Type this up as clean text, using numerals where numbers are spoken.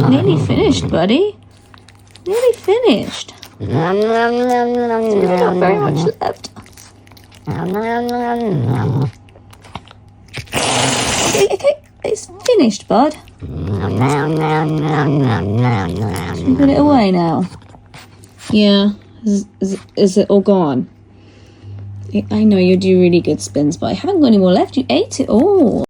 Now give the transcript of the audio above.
Nearly finished, buddy. Nearly finished. We've got very much left. Okay, it's finished, bud. Should we put it away now? Yeah. Is it all gone? I know you do really good spins, but I haven't got any more left. You ate it all.